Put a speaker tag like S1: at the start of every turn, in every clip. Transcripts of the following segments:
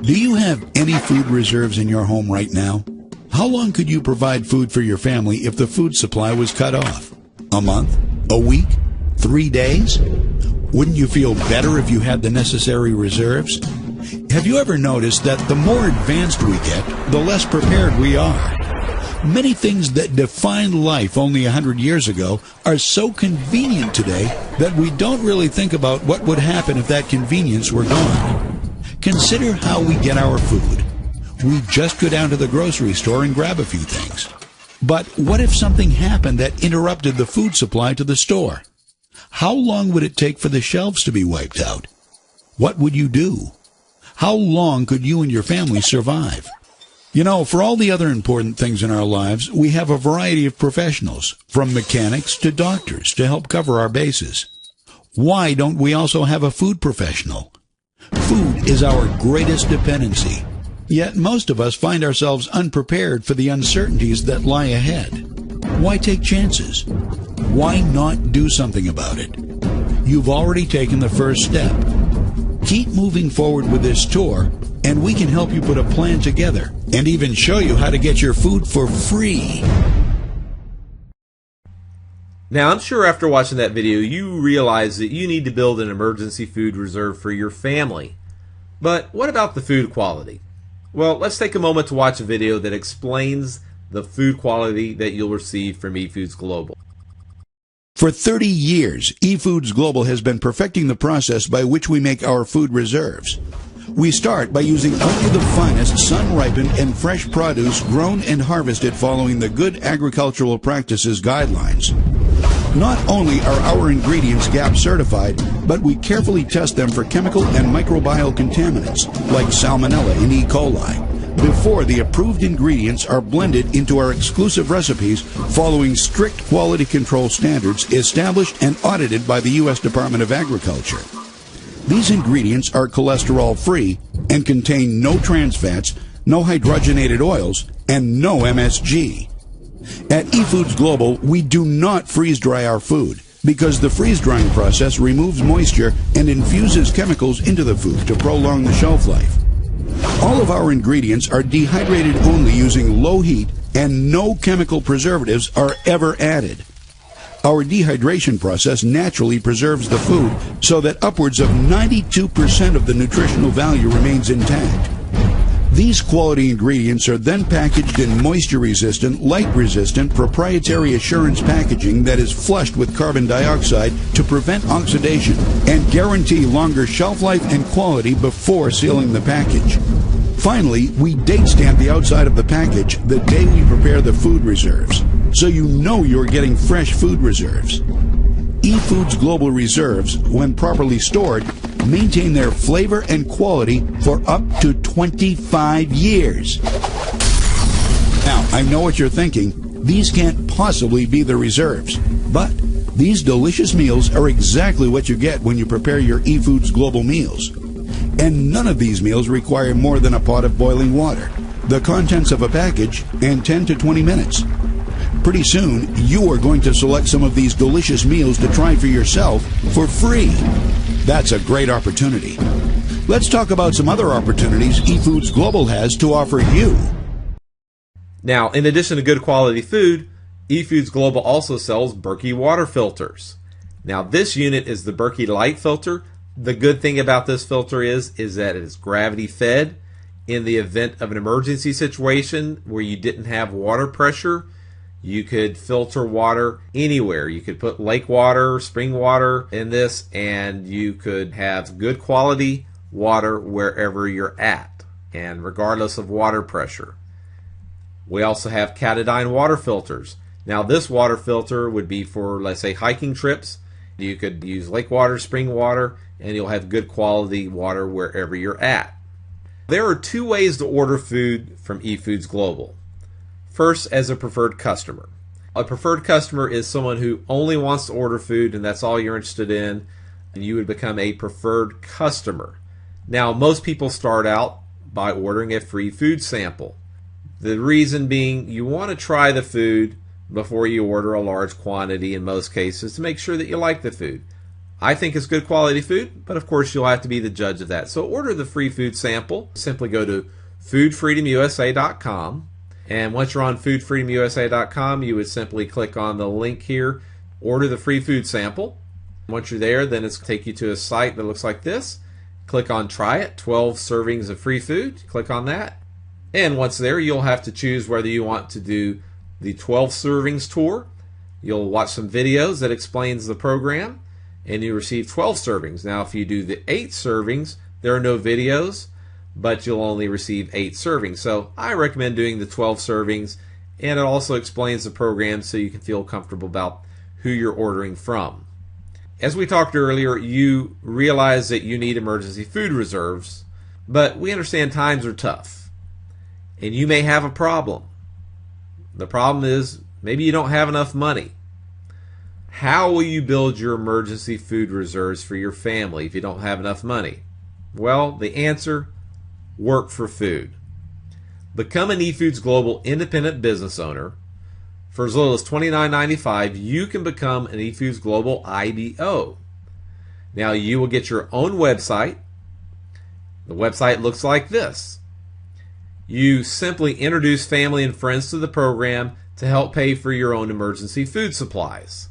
S1: Do you have any food reserves in your home right now? How long could you provide food for your family if the food supply was cut off? A month? A week? 3 days? Wouldn't you feel better if you had the necessary reserves? Have you ever noticed that the more advanced we get, the less prepared we are? Many things that defined life only 100 years ago are so convenient today that we don't really think about what would happen if that convenience were gone. Consider how we get our food. We just go down to the grocery store and grab a few things. But what if something happened that interrupted the food supply to the store? How long would it take for the shelves to be wiped out? What would you do? How long could you and your family survive? You know, for all the other important things in our lives, we have a variety of professionals, from mechanics to doctors, to help cover our bases. Why don't we also have a food professional? Food is our greatest dependency. Yet most of us find ourselves unprepared for the uncertainties that lie ahead. Why take chances? Why not do something about it? You've already taken the first step. Keep moving forward with this tour, and we can help you put a plan together and even show you how to get your food for free.
S2: Now, I'm sure after watching that video, you realize that you need to build an emergency food reserve for your family. But what about the food quality? Well, let's take a moment to watch a video that explains the food quality that you'll receive from eFoods Global.
S1: For 30 years, eFoods Global has been perfecting the process by which we make our food reserves. We start by using only the finest sun-ripened and fresh produce grown and harvested following the Good Agricultural Practices guidelines. Not only are our ingredients GAP certified, but we carefully test them for chemical and microbial contaminants like Salmonella and E. coli before the approved ingredients are blended into our exclusive recipes following strict quality control standards established and audited by the U.S. Department of Agriculture. These ingredients are cholesterol-free and contain no trans fats, no hydrogenated oils, and no MSG. At eFoods Global, we do not freeze-dry our food because the freeze-drying process removes moisture and infuses chemicals into the food to prolong the shelf life. All of our ingredients are dehydrated only using low heat, and no chemical preservatives are ever added. Our dehydration process naturally preserves the food so that upwards of 92% of the nutritional value remains intact. These quality ingredients are then packaged in moisture-resistant, light-resistant, proprietary assurance packaging that is flushed with carbon dioxide to prevent oxidation and guarantee longer shelf life and quality before sealing the package. Finally, we date stamp the outside of the package the day we prepare the food reserves, so you know you're getting fresh food reserves. eFoods Global Reserves, when properly stored, maintain their flavor and quality for up to 25 years. Now, I know what you're thinking. These can't possibly be the reserves. But these delicious meals are exactly what you get when you prepare your eFoods Global meals. And none of these meals require more than a pot of boiling water, the contents of a package, and 10 to 20 minutes. Pretty soon, you are going to select some of these delicious meals to try for yourself for free. That's a great opportunity. Let's talk about some other opportunities eFoods Global has to offer you.
S2: Now, in addition to good quality food, eFoods Global also sells Berkey water filters. Now, this unit is the Berkey Light filter. The good thing about this filter is that it is gravity fed. In the event of an emergency situation where you didn't have water pressure, you could filter water anywhere. You could put lake water, spring water in this, and you could have good quality water wherever you're at, and regardless of water pressure. We also have Catadine water filters. Now, this water filter would be for, let's say, hiking trips. You could use lake water, spring water, and you'll have good quality water wherever you're at. There are two ways to order food from eFoods Global. First, as a preferred customer. A preferred customer is someone who only wants to order food and that's all you're interested in, and you would become a preferred customer. Now, most people start out by ordering a free food sample. The reason being, you want to try the food before you order a large quantity in most cases to make sure that you like the food. I think it's good quality food, but of course you'll have to be the judge of that. So order the free food sample. Simply go to foodfreedomusa.com. And once you're on foodfreedomusa.com, you would simply click on the link here, order the free food sample. Once you're there, then it's going to take you to a site that looks like this. Click on Try It, 12 servings of free food. Click on that. And once there, you'll have to choose whether you want to do the 12 servings tour. You'll watch some videos that explains the program, and you receive 12 servings. Now, if you do the 8 servings, there are no videos, but you'll only receive 8 servings. So I recommend doing the 12 servings, and it also explains the program so you can feel comfortable about who you're ordering from. As we talked earlier, you realize that you need emergency food reserves, but we understand times are tough, and you may have a problem. The problem is maybe you don't have enough money. How will you build your emergency food reserves for your family if you don't have enough money? Well, the answer: work for food. Become an eFoods Global independent business owner. For as little as $29.95, you can become an eFoods Global IBO. Now, you will get your own website. The website looks like this. You simply introduce family and friends to the program to help pay for your own emergency food supplies.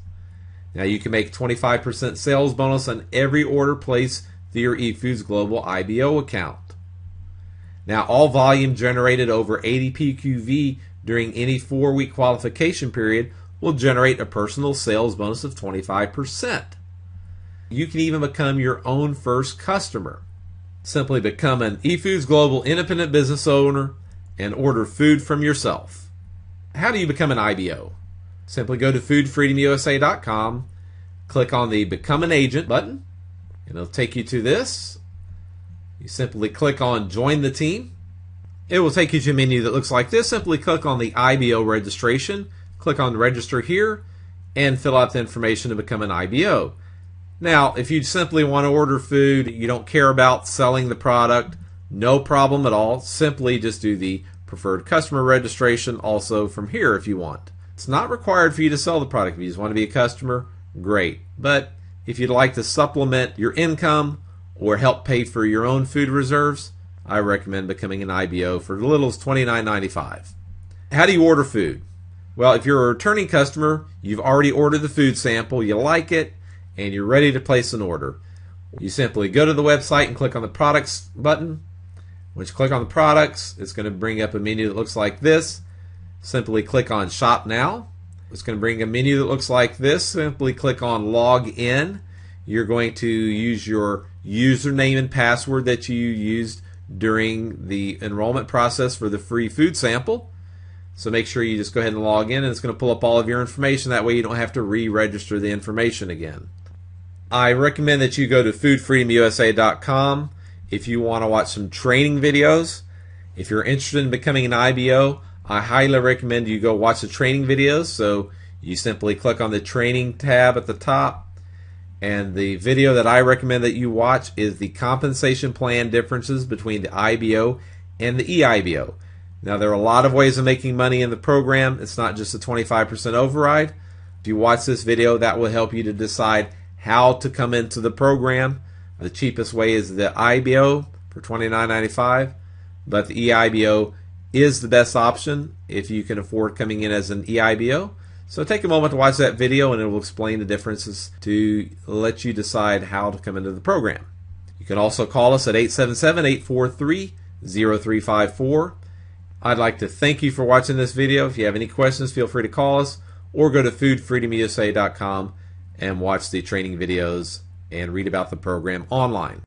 S2: Now, you can make 25% sales bonus on every order placed through your eFoods Global IBO account. Now, all volume generated over 80 PQV during any 4-week qualification period will generate a personal sales bonus of 25%. You can even become your own first customer. Simply become an eFoods Global independent business owner and order food from yourself. How do you become an IBO? Simply go to foodfreedomusa.com, click on the Become an Agent button, and it'll take you to this. You simply click on Join the Team. It will take you to a menu that looks like this. Simply click on the IBO registration, click on Register here, and fill out the information to become an IBO. Now, if you simply want to order food, you don't care about selling the product, no problem at all. Simply just do the preferred customer registration also from here if you want. It's not required for you to sell the product. If you just want to be a customer, great. But if you'd like to supplement your income or help pay for your own food reserves, I recommend becoming an IBO for as little as $29.95. How do you order food? Well, if you're a returning customer, you've already ordered the food sample, you like it, and you're ready to place an order. You simply go to the website and click on the Products button. Once you click on the Products, it's going to bring up a menu that looks like this. Simply click on Shop Now. It's going to bring a menu that looks like this. Simply click on Log In. You're going to use your username and password that you used during the enrollment process for the free food sample. So make sure you just go ahead and log in, and it's going to pull up all of your information. That way you don't have to re-register the information again. I recommend that you go to foodfreedomusa.com if you want to watch some training videos. If you're interested in becoming an IBO, I highly recommend you go watch the training videos. So you simply click on the training tab at the top, and the video that I recommend that you watch is the compensation plan differences between the IBO and the EIBO. Now, there are a lot of ways of making money in the program. It's not just a 25% override. If you watch this video, that will help you to decide how to come into the program. The cheapest way is the IBO for $29.95, but the EIBO is the best option if you can afford coming in as an EIBO. So take a moment to watch that video, and it will explain the differences to let you decide how to come into the program. You can also call us at 877-843-0354. I'd like to thank you for watching this video. If you have any questions, feel free to call us or go to foodfreedomusa.com and watch the training videos and read about the program online.